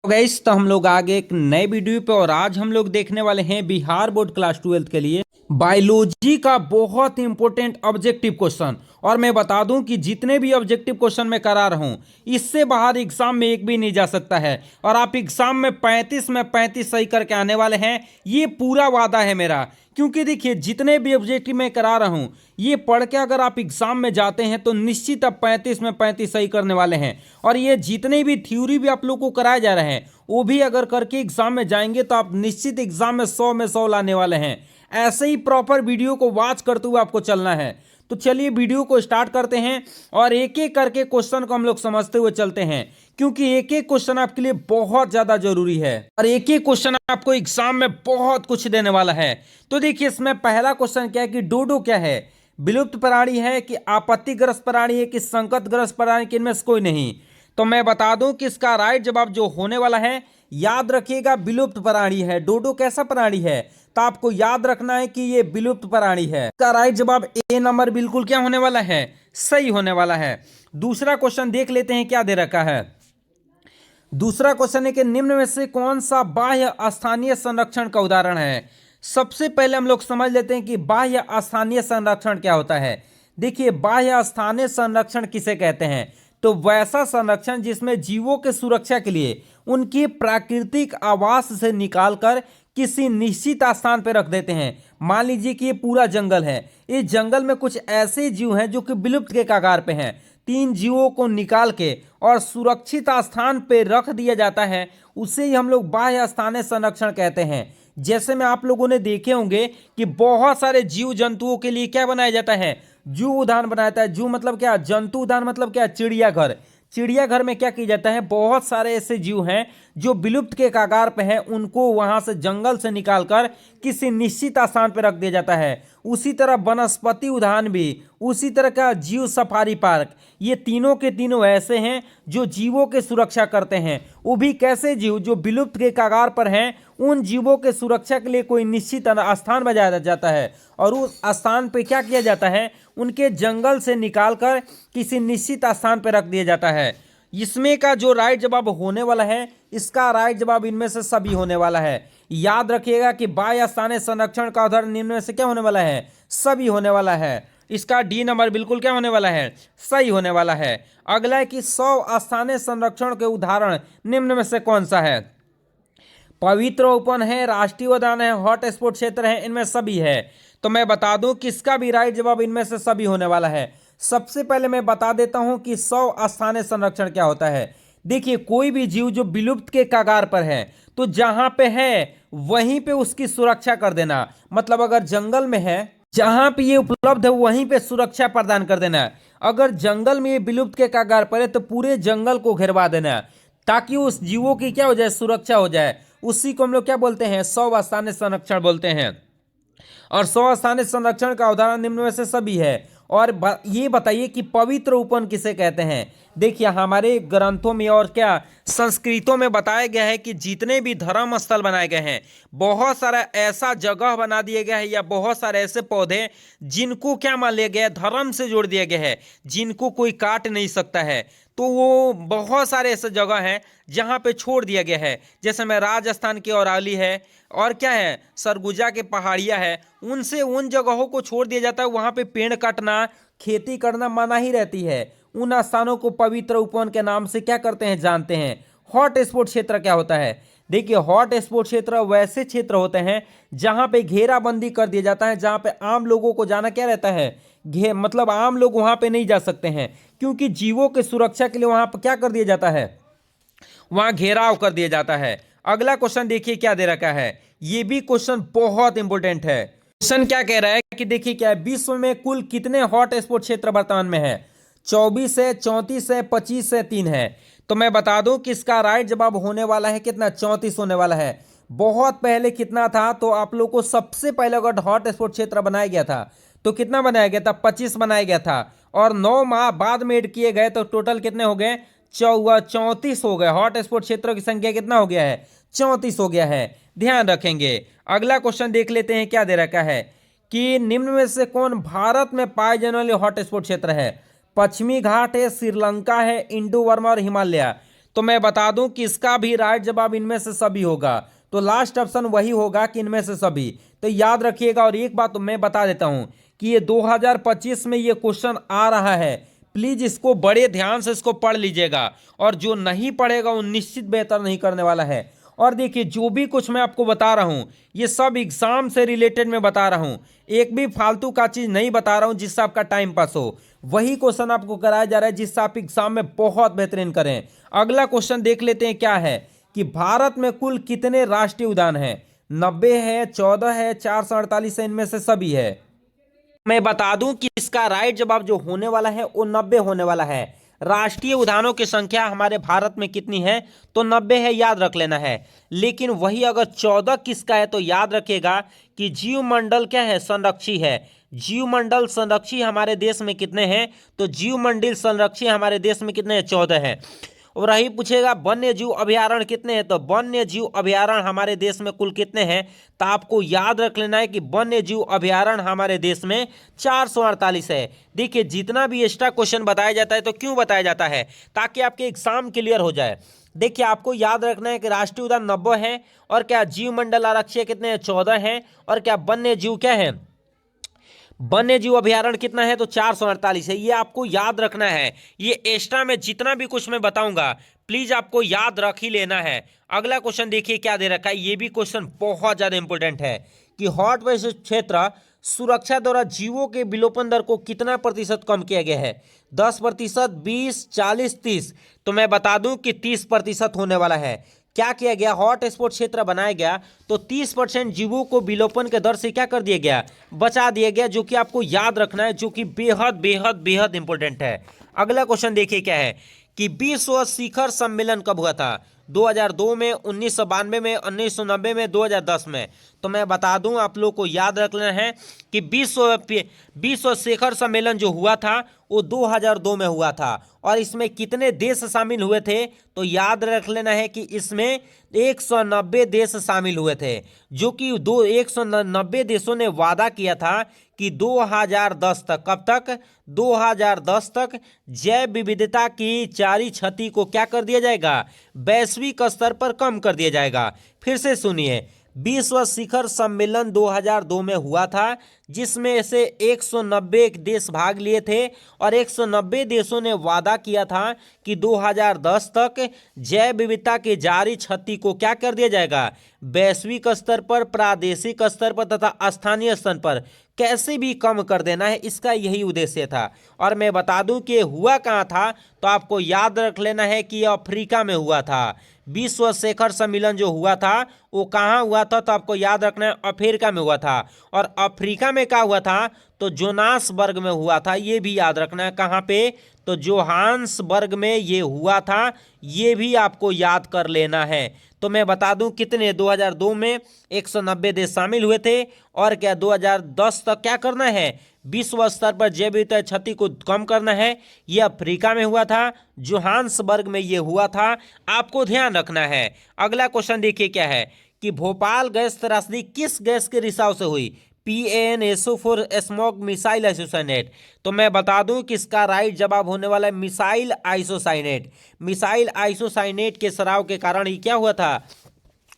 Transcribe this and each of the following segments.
Guys, तो हम लोग आगे एक नए वीडियो पे और आज हम लोग देखने वाले हैं बिहार बोर्ड क्लास 12 के लिए बायोलॉजी का बहुत इंपॉर्टेंट ऑब्जेक्टिव क्वेश्चन। और मैं बता दूं कि जितने भी ऑब्जेक्टिव क्वेश्चन मैं करा रहा हूं इससे बाहर एग्जाम में एक भी नहीं जा सकता है। और आप एग्जाम में 35 में 35 सही करके आने वाले हैं, ये पूरा वादा है मेरा। क्योंकि देखिए, जितने भी ऑब्जेक्टिव मैं करा रहा हूं ये पढ़ के अगर आप एग्जाम में जाते हैं तो निश्चित आप 35 में 35 सही करने वाले हैं। और ये जितने भी थ्योरी भी आप लोग को कराए जा रहे हैं वो भी अगर करके एग्जाम में जाएंगे तो आप निश्चित एग्जाम में 100 में 100 लाने वाले हैं। ऐसे ही प्रॉपर वीडियो को वॉच करते हुए आपको चलना है। तो चलिए वीडियो को स्टार्ट करते हैं और एक एक करके क्वेश्चन को हम लोग समझते हुए चलते हैं, क्योंकि एक एक क्वेश्चन आपके लिए बहुत ज्यादा जरूरी है और एक एक क्वेश्चन आपको एग्जाम में बहुत कुछ देने वाला है। तो देखिए, इसमें पहला क्वेश्चन क्या है कि डोडो क्या है, विलुप्त प्राणी है कि आपत्तिग्रस्त प्राणी है कि संकटग्रस्त प्राणी, कि इनमें से कोई नहीं। तो मैं बता दूं कि इसका राइट जवाब जो होने वाला है, याद रखिएगा, विलुप्त प्राणी है। डोडो कैसा प्राणी है, तो आपको याद रखना है कि ये विलुप्त प्राणी है। इसका राइट जवाब ए नंबर बिल्कुल क्या होने वाला है, सही होने वाला है। दूसरा क्वेश्चन देख लेते हैं क्या दे रखा है। दूसरा क्वेश्चन है कि निम्न में से कौन सा बाह्य स्थानीय संरक्षण का उदाहरण है। सबसे पहले हम लोग समझ लेते हैं कि बाह्य स्थानीय संरक्षण क्या होता है। देखिए, बाह्य स्थानीय संरक्षण किसे कहते हैं, तो वैसा संरक्षण जिसमें जीवों के सुरक्षा के लिए उनकी प्राकृतिक आवास से निकालकर किसी निश्चित स्थान पर रख देते हैं। मान लीजिए कि ये पूरा जंगल है, इस जंगल में कुछ ऐसे जीव हैं जो कि विलुप्त के कगार पे हैं। 3 जीवों को निकाल के और सुरक्षित स्थान पे रख दिया जाता है, उसे ही हम लोग बाह्य स्थानीय संरक्षण कहते हैं। जैसे में आप लोगों ने देखे होंगे कि बहुत सारे जीव जंतुओं के लिए क्या बनाया जाता है, जू उद्यान बनाया जाता है। जू मतलब क्या, जंतु उद्यान मतलब क्या, चिड़ियाघर। चिड़ियाघर में क्या किया जाता है, बहुत सारे ऐसे जीव हैं जो विलुप्त के कगार पे हैं, उनको वहां से जंगल से निकालकर किसी निश्चित स्थान पर रख दिया जाता है। उसी तरह वनस्पति उद्यान भी, उसी तरह का जीव सफारी पार्क, ये तीनों के तीनों ऐसे हैं जो जीवों की सुरक्षा करते हैं। वो भी कैसे जीव, जो विलुप्त के कगार पर हैं, उन जीवों के सुरक्षा के लिए कोई निश्चित स्थान बनाया जाता है और उस स्थान पे क्या किया जाता है, उनके जंगल से निकालकर किसी निश्चित स्थान पर रख दिया जाता है। इसमें का जो राइट जवाब होने वाला है, इसका राइट जवाब इनमें से सभी होने वाला है। याद रखिएगा कि बाह्य स्थानीय संरक्षण का उदाहरण निम्न में से क्या होने वाला है, सभी होने वाला है। इसका डी नंबर बिल्कुल क्या होने वाला है, सही होने वाला है। अगला है कि 100 स्थानीय संरक्षण के उदाहरण निम्न में से कौन सा है। पवित्र ओपन है, राष्ट्रीय उद्यान है, हॉट स्पॉट क्षेत्र है, इनमें सभी है। तो मैं बता दूं कि इसका भी राइट जवाब इनमें से सभी होने वाला है। सबसे पहले मैं बता देता हूं कि 100 स्थानीय संरक्षण क्या होता है। देखिए, कोई भी जीव जो विलुप्त के कगार पर है तो जहां पे है वहीं पे उसकी सुरक्षा कर देना। मतलब अगर जंगल में है, जहां पे ये उपलब्ध है वहीं पे सुरक्षा प्रदान कर देना। अगर जंगल में ये विलुप्त के कगार पर है तो पूरे जंगल को घेरवा देना ताकि उस जीवों की क्या हो जाए, सुरक्षा हो जाए। उसी को हम लोग क्या बोलते हैं, 100 स्थानीय संरक्षण बोलते हैं। और 100 स्थानीय संरक्षण का उदाहरण निम्न में से सभी है। और ये बताइए कि पवित्र उपवन किसे कहते हैं। देखिए, हमारे ग्रंथों में और क्या संस्कृतों में बताया गया है कि जितने भी धर्म स्थल बनाए गए हैं, बहुत सारा ऐसा जगह बना दिया गया है या बहुत सारे ऐसे पौधे जिनको क्या मान लिया गया है, धर्म से जोड़ दिया गया है, जिनको कोई काट नहीं सकता है। तो वो बहुत सारे ऐसे जगह हैं जहाँ पे छोड़ दिया गया है। जैसे में राजस्थान की औरावली है और क्या है, सरगुजा के पहाड़ियाँ है, उनसे उन जगहों को छोड़ दिया जाता है। वहाँ पे पेड़ काटना, खेती करना मना ही रहती है। उन स्थानों को पवित्र उपवन के नाम से क्या करते हैं, जानते हैं। हॉट स्पॉट क्षेत्र क्या होता है। देखिए, हॉट स्पॉट क्षेत्र वैसे क्षेत्र होते हैं जहाँ पे घेराबंदी कर दिया जाता है, जहाँ पे आम लोगों को जाना क्या रहता है, मतलब आम लोग वहाँ पे नहीं जा सकते हैं, क्योंकि जीवों की सुरक्षा के लिए वहाँ पर क्या कर दिया जाता है, वहाँ घेराव कर दिया जाता है। अगला क्वेश्चन देखिए क्या दे रखा है, ये भी क्वेश्चन बहुत इंपॉर्टेंट है। क्वेश्चन क्या कह रहा है कि देखिए क्या है, विश्व में कुल कितने हॉट स्पॉट क्षेत्र वर्तमान में है। 24 है, 34 है, 25 है, 3 है। तो मैं बता दूं कि इसका राइट जवाब होने वाला है कितना, 34 होने वाला है। बहुत पहले कितना था, तो आप लोग को सबसे पहले अगर हॉट स्पॉट क्षेत्र बनाया गया था तो कितना बनाया गया था, 25 बनाया गया था। और 9 माह बाद में ऐड किए गए तो टोटल कितने हो गए, 34 हो गए। हॉट स्पॉट क्षेत्रों की संख्या कितना हो गया है, 34 हो गया है, ध्यान रखेंगे। अगला क्वेश्चन देख लेते हैं क्या दे रखा है कि निम्न में से कौन भारत में पाए जाने वाले हॉट स्पॉट क्षेत्र है। पश्चिमी घाट है, श्रीलंका है, इंडो वर्मा और हिमालय। तो मैं बता दूं कि इसका भी राइट जवाब इनमें से सभी होगा। तो लास्ट ऑप्शन वही होगा कि इनमें से सभी। तो याद रखिएगा। और एक बात तो मैं बता देता हूं कि ये 2025 में ये क्वेश्चन आ रहा है, प्लीज इसको बड़े ध्यान से इसको पढ़ लीजिएगा। और जो नहीं पढ़ेगा वो निश्चित बेहतर नहीं करने वाला है। और देखिए, जो भी कुछ मैं आपको बता रहा हूं ये सब एग्जाम से रिलेटेड मैं बता रहा हूं, एक भी फालतू का चीज नहीं बता रहा हूं जिससे आपका टाइम पास हो। वही क्वेश्चन आपको कराया जा रहा है जिससे आप एग्जाम में बहुत बेहतरीन करें। अगला क्वेश्चन देख लेते हैं क्या है कि भारत में कुल कितने राष्ट्रीय उद्यान हैं? 90 है, 14 है, 448 है, इनमें से सभी है। मैं बता दूं कि इसका राइट जवाब जो होने वाला है वो 90 होने वाला है। राष्ट्रीय उद्यानों की संख्या हमारे भारत में कितनी है? तो 90 है, याद रख लेना है। लेकिन वही अगर 14 किसका है तो याद रखेगा कि जीवमंडल क्या है? संरक्षी है। जीवमंडल संरक्षी हमारे देश में कितने हैं? तो जीवमंडल संरक्षी हमारे देश में कितने हैं? 14 है। और रही पूछेगा वन्य जीव अभयारण्य कितने हैं? तो वन्य जीव अभयारण्य हमारे देश में कुल कितने हैं? तो आपको याद रख लेना है कि वन्य जीव अभयारण्य हमारे देश में 448 है। देखिए, जितना भी एक्स्ट्रा क्वेश्चन बताया जाता है तो क्यों बताया जाता है? ताकि आपके एग्जाम क्लियर हो जाए। देखिए, आपको याद रखना है कि राष्ट्रीय उद्यान 90 है, और क्या जीव मंडल आरक्षी कितने हैं? 14 हैं। और क्या वन्य जीव क्या है? वन्य जीव अभयारण्य कितना है? तो 448 है। ये आपको याद रखना है। ये एक्स्ट्रा में जितना भी कुछ मैं बताऊंगा प्लीज आपको याद रख ही लेना है। अगला क्वेश्चन देखिए क्या दे रखा है। ये भी क्वेश्चन बहुत ज्यादा इंपॉर्टेंट है कि हॉटवेस्ट क्षेत्र सुरक्षा द्वारा जीवों के विलोपन दर को कितना प्रतिशत कम किया गया है? 10%, 20, 40, 30। तो मैं बता दूं कि 30% होने वाला है। क्या किया गया? हॉट स्पॉट क्षेत्र बनाया गया तो 30% जीवों को विलोपन के दर से क्या कर दिया गया? बचा दिया गया, जो कि आपको याद रखना है, जो कि बेहद बेहद बेहद इंपॉर्टेंट है। अगला क्वेश्चन देखिए क्या है कि विश्व शिखर सम्मेलन कब हुआ था? 2002 में, 1992 में, 1990 में, 2010 में। तो मैं बता दूं आप लोग को याद रख लेना है कि विश्व शिखर सम्मेलन जो हुआ था वो 2002 में हुआ था। और इसमें कितने देश शामिल हुए थे? तो याद रख लेना है कि इसमें 190 देश शामिल हुए थे, जो कि 190 देशों ने वादा किया था कि 2010 तक, कब तक? 2010 तक जैव विविधता की जारी क्षति को क्या कर दिया जाएगा? वैश्विक स्तर पर कम कर दिया जाएगा। फिर से सुनिए, विश्व शिखर सम्मेलन 2002 में हुआ था, जिसमें से 190 देश भाग लिए थे, और 190 देशों ने वादा किया था कि 2010 तक जैव विविधता के जारी क्षति को क्या कर दिया जाएगा? वैश्विक स्तर पर, प्रादेशिक स्तर पर तथा स्थानीय स्तर पर कैसे भी कम कर देना है, इसका यही उद्देश्य था। और मैं बता दूं कि हुआ कहाँ था, तो आपको याद रख लेना है कि अफ्रीका में हुआ था। विश्व शिखर सम्मेलन जो हुआ था वो कहाँ हुआ था? तो आपको याद रखना है अफ्रीका में हुआ था। और अफ्रीका में क्या हुआ था? तो जोहान्सबर्ग में हुआ था। ये भी याद रखना है। कहाँ पे? तो जोहान्सबर्ग में ये हुआ था। ये भी आपको याद कर लेना है। तो मैं बता दूं कितने? 2002 में 190 देश शामिल हुए थे, और क्या 2010 तक क्या करना है? विश्व स्तर पर जैव विविधता क्षति को कम करना है। यह अफ्रीका में हुआ था, जोहान्सबर्ग में यह हुआ था। आपको ध्यान रखना है। अगला क्वेश्चन देखिए क्या है कि भोपाल गैस त्रासदी किस गैस के रिसाव से हुई? PaNSO4 smoke missile isocyanate. तो मैं बता दूं कि इसका राइट जवाब होने वाला है मिसाइल आइसोसाइनेट। मिसाइल आइसोसाइनेट के स्राव के कारण ही क्या हुआ था?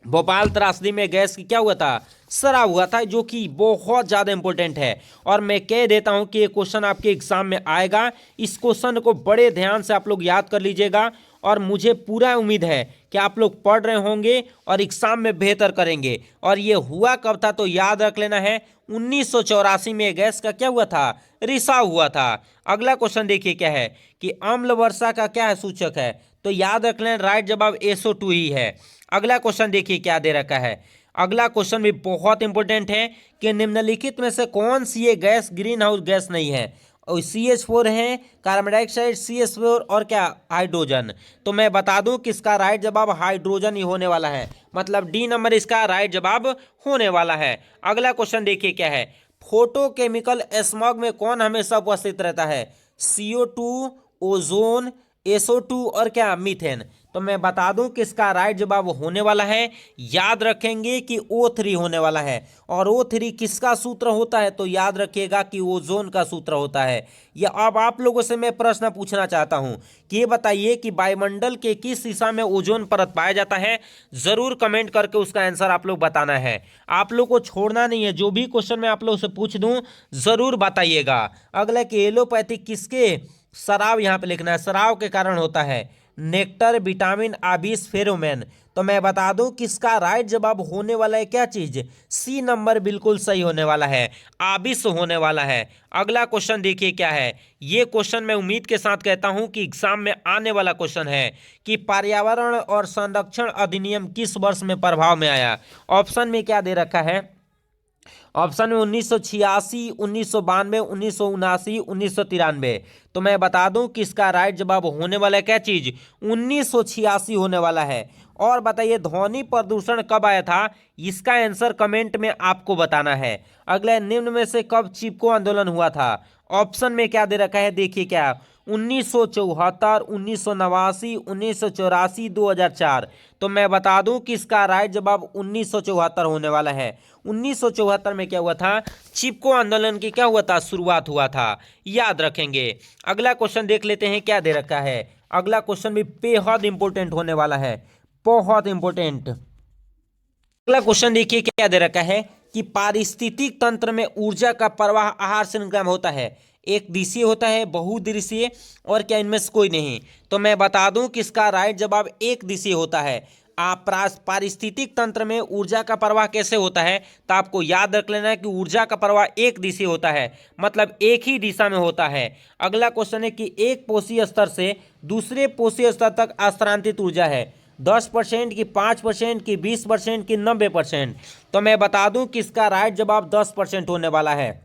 भोपाल त्रासदी में गैस की क्या हुआ था? स्राव हुआ था, जो कि बहुत ज़्यादा इंपॉर्टेंट है। और मैं कह देता हूं कि ये क्वेश्चन आपके एग्जाम में आएगा। इस क्वेश्चन को बड़े ध्यान से आप लोग याद कर लीजिएगा, और मुझे पूरा उम्मीद है कि आप लोग पढ़ रहे होंगे और एग्जाम में बेहतर करेंगे। और ये हुआ कब था? तो याद रख लेना है 1984 में गैस का क्या हुआ था? रिसाव हुआ था। अगला क्वेश्चन देखिए क्या है कि अम्ल वर्षा का क्या है सूचक है? तो याद रख लेना राइट जवाब SO2 ही है। अगला क्वेश्चन देखिए क्या दे रखा है। अगला क्वेश्चन भी बहुत इंपॉर्टेंट है कि निम्नलिखित में से कौन सी ये गैस ग्रीन हाउस गैस नहीं है? और CH4 है, कार्बन डाइऑक्साइड, CH4 और क्या? हाइड्रोजन। तो मैं बता दूं कि इसका राइट जवाब हाइड्रोजन ही होने वाला है। मतलब D नंबर इसका राइट जवाब होने वाला है। अगला क्वेश्चन देखिए क्या है। फोटोकेमिकल स्मॉग में कौन हमेशा उपस्थित रहता है? CO2, ओजोन, SO2 और क्या? मीथेन। तो मैं बता दूं कि इसका राइट जवाब होने वाला है, याद रखेंगे कि O3 होने वाला है। और O3 किसका सूत्र होता है, तो याद रखिएगा कि ओजोन का सूत्र होता है। या अब आप लोगों से मैं प्रश्न पूछना चाहता हूं कि ये बताइए कि वायुमंडल के किस दिशा में ओजोन परत पाया जाता है। जरूर कमेंट करके उसका आंसर आप लोग बताना है। आप लोग को छोड़ना नहीं है, जो भी क्वेश्चन मैं आप लोगों से पूछ दूं जरूर बताइएगा। अगला कि एलोपैथी किसके शराब यहाँ पे लिखना है, शराब के कारण होता है। Nectar, vitamin, Abis, pheromone. तो मैं बता दूं कि इसका राइट जवाब होने वाला है क्या चीज, सी नंबर बिल्कुल सही होने वाला है, आबिस होने वाला है। अगला क्वेश्चन देखिए क्या है। ये क्वेश्चन मैं उम्मीद के साथ कहता हूं कि एग्जाम में आने वाला क्वेश्चन है कि पर्यावरण और संरक्षण अधिनियम किस वर्ष में प्रभाव में आया। ऑप्शन में क्या दे रखा है, ऑप्शन में 1986, 1992, 1979, 1993। तो मैं बता दूं कि इसका राइट जवाब होने वाला है क्या चीज, 1986 होने वाला है। और बताइए ध्वनि प्रदूषण कब आया था, इसका आंसर कमेंट में आपको बताना है। अगला, निम्न में से कब चिपको आंदोलन हुआ था। ऑप्शन में क्या दे रखा है, देखिए क्या, 1974, 1989, 1984, 2004। तो मैं बता दूं कि इसका राइट जवाब 1974 होने वाला है। 1974 में क्या हुआ था, चिपको आंदोलन की क्या हुआ था, शुरुआत हुआ था, याद रखेंगे। अगला क्वेश्चन देख लेते हैं क्या दे रखा है। अगला क्वेश्चन भी बेहद इंपॉर्टेंट होने वाला है, बहुत इंपॉर्टेंट। अगला क्वेश्चन देखिए क्या दे रखा है कि पारिस्थितिक तंत्र में ऊर्जा का प्रवाह आहार श्रृंखला में होता है, एक दिशीय होता है, बहुदिशीय, और क्या इनमें से कोई नहीं। तो मैं बता दूं कि इसका राइट जवाब एक दिशीय होता है। पारिस्थितिक तंत्र में ऊर्जा का प्रवाह कैसे होता है, तो आपको याद रख लेना है कि ऊर्जा का प्रवाह एक दिशीय होता है, मतलब एक ही दिशा में होता है। अगला क्वेश्चन है कि एक पोषी स्तर से दूसरे पोषी स्तर तक स्थानांतरित ऊर्जा है, 10% की, 5% की, 20% की, 90%। तो मैं बता दूं कि इसका राइट जवाब 10% होने वाला है।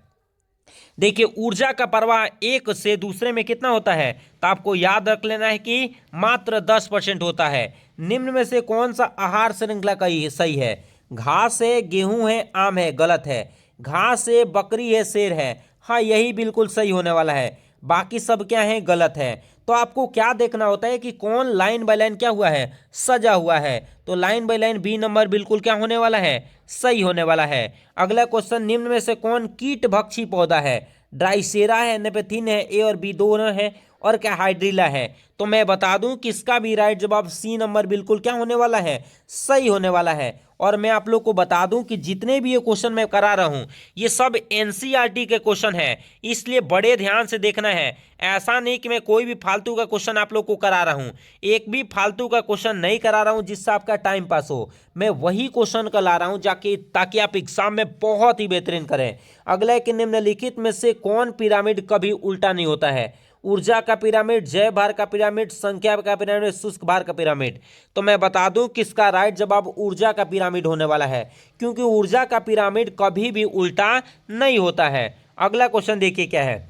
देखिए ऊर्जा का प्रवाह एक से दूसरे में कितना होता है, तो आपको याद रख लेना है कि मात्र 10% होता है। निम्न में से कौन सा आहार श्रृंखला का सही है, घास है, गेहूं है, आम है, गलत है। घास है, बकरी है, शेर है, हाँ यही बिल्कुल सही होने वाला है, बाकी सब क्या है, गलत है। तो आपको क्या देखना होता है कि कौन लाइन बाय लाइन क्या हुआ है, सजा हुआ है। तो line by line B number बिल्कुल क्या होने वाला है, सही होने वाला है। अगला क्वेश्चन, निम्न में से कौन कीट भक्षी पौधा है, ड्राइसेरा है, नेपेथिन है, ए और बी दोनों है, और क्या हाइड्रिला है। तो मैं बता दूं कि इसका भी राइट जवाब सी नंबर बिल्कुल क्या होने वाला है, सही होने वाला है। और मैं आप लोग को बता दूं कि जितने भी ये क्वेश्चन मैं करा रहा हूं ये सब एनसीईआरटी के क्वेश्चन है, इसलिए बड़े ध्यान से देखना है। ऐसा नहीं कि मैं कोई भी फालतू का क्वेश्चन आप लोग को करा रहा हूं, एक भी फालतू का क्वेश्चन नहीं करा रहा हूं जिससे आपका टाइम पास हो। मैं वही क्वेश्चन का ला रहा हूं जाके, ताकि आप एग्जाम में बहुत ही बेहतरीन करें। अगला है कि निम्नलिखित में से कौन पिरामिड कभी उल्टा नहीं होता है, ऊर्जा का पिरामिड, जय भार का पिरामिड, संख्या का पिरामिड, शुष्क भार का पिरामिड। तो मैं बता दूं कि इसका राइट जवाब ऊर्जा का पिरामिड होने वाला है, क्योंकि ऊर्जा का पिरामिड कभी भी उल्टा नहीं होता है। अगला क्वेश्चन देखिए क्या है,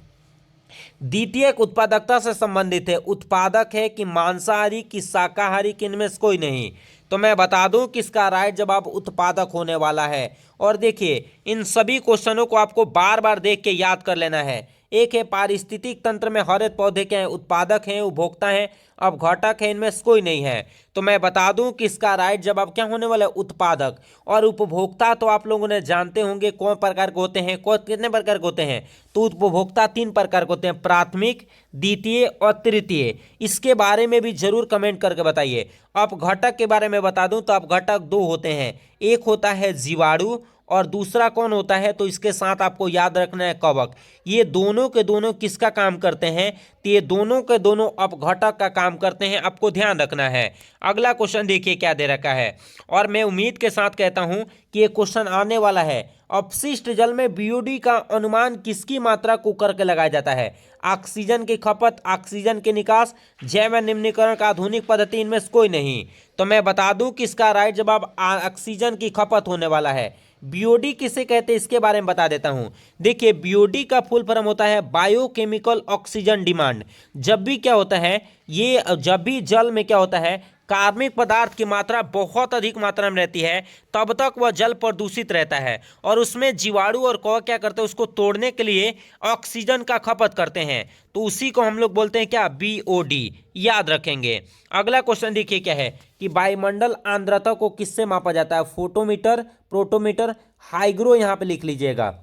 द्वितीयक उत्पादकता से संबंधित है, उत्पादक है कि मांसाहारी कि शाकाहारी कि इनमें से कोई नहीं। तो मैं बता दूं कि इसका राइट जवाब उत्पादक होने वाला है। और देखिए इन सभी क्वेश्चनों को आपको बार बार देख के याद कर लेना है। एक है पारिस्थितिक तंत्र में हरित पौधे क्या हैं, उत्पादक हैं, उपभोक्ता हैं, अपघटक है, इनमें से कोई नहीं है। तो मैं बता दूं कि इसका राइट जवाब क्या होने वाला है, उत्पादक। और उपभोक्ता तो आप लोगों ने जानते होंगे कौन प्रकार के होते हैं, कितने प्रकार के होते हैं। तो उपभोक्ता 3 प्रकार के होते हैं, प्राथमिक, द्वितीय और तृतीय। इसके बारे में भी जरूर कमेंट करके बताइए। अपघटक के बारे में बता दूं तो अपघटक 2 होते हैं, एक होता है जीवाणु और दूसरा कौन होता है, तो इसके साथ आपको याद रखना है कवक। ये दोनों के दोनों किसका काम करते हैं, तो ये दोनों के दोनों अपघटक का काम करते हैं, आपको ध्यान रखना है। अगला क्वेश्चन देखिए क्या दे रखा है, और मैं उम्मीद के साथ कहता हूं कि ये क्वेश्चन आने वाला है। अपशिष्ट जल में बीओडी का अनुमान किसकी मात्रा को करके लगाया जाता है, ऑक्सीजन की खपत, ऑक्सीजन के निकास, जैव निम्नीकरण का आधुनिक पद्धति, इनमें से कोई नहीं। तो मैं बता दूं कि इसका राइट जवाब ऑक्सीजन की खपत होने वाला है। बीओडी किसे कहते हैं इसके बारे में बता देता हूं। देखिए बीओडी का फुल फॉर्म होता है बायोकेमिकल ऑक्सीजन डिमांड। जब भी क्या होता है, ये जब भी जल में क्या होता है, कार्बनिक पदार्थ की मात्रा बहुत अधिक मात्रा में रहती है तब तक वह जल प्रदूषित रहता है और उसमें जीवाणु और कवक क्या करते हैं, उसको तोड़ने के लिए ऑक्सीजन का खपत करते हैं। तो उसी को हम लोग बोलते हैं क्या, बीओडी। याद रखेंगे। अगला क्वेश्चन देखिए क्या है कि वायुमंडल आर्द्रता को किससे मापा जाता है, फोटोमीटर, प्रोटोमीटर, हाइग्रो यहां पे लिख लीजिएगा।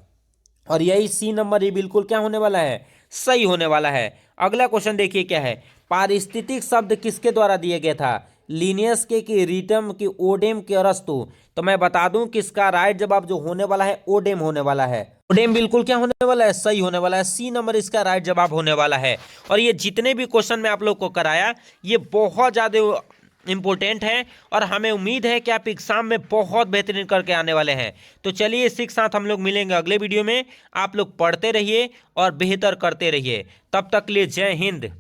और यही सी नंबर ये बिल्कुल क्या होने वाला है, सही होने वाला है। अगला क्वेश्चन देखिए क्या है, पारिस्थितिक शब्द किसके द्वारा दिया गया था, लिनियस के, कि रिटम, की ओडेम, के अरस्तु। तो मैं बता दूं कि इसका राइट जवाब जो होने वाला है ओडेम होने वाला है। ओडेम बिल्कुल क्या होने वाला है, सही होने वाला है। सी नंबर इसका राइट जवाब होने वाला है। और ये जितने भी क्वेश्चन मैं आप लोग को कराया ये बहुत ज्यादा इंपॉर्टेंट है और हमें उम्मीद है कि आप एग्जाम में बहुत बेहतरीन करके आने वाले हैं। तो चलिए इसी के साथ हम लोग मिलेंगे अगले वीडियो में। आप लोग पढ़ते रहिए और बेहतर करते रहिए। तब तक के लिए जय हिंद।